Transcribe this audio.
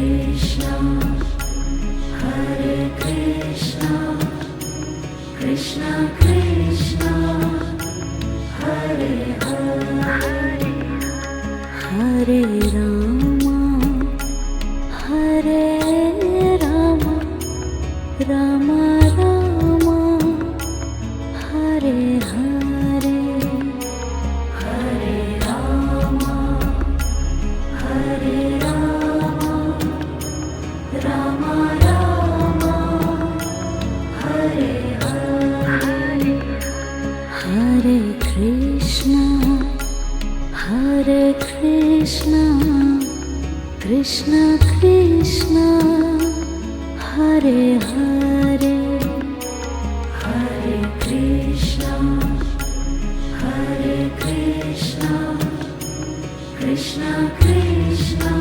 Krishna, Hare Krishna, Krishna Krishna, Hare Hare, Hare Rama, Hare Rama, Rama Rama, Hare Hare, Hare Rama, Hare Rama, Rama Rama, Hare Hare, Hare Krishna, Hare Krishna, Krishna Krishna, Hare Hare, Hare Krishna, Hare Krishna, Krishna Krishna,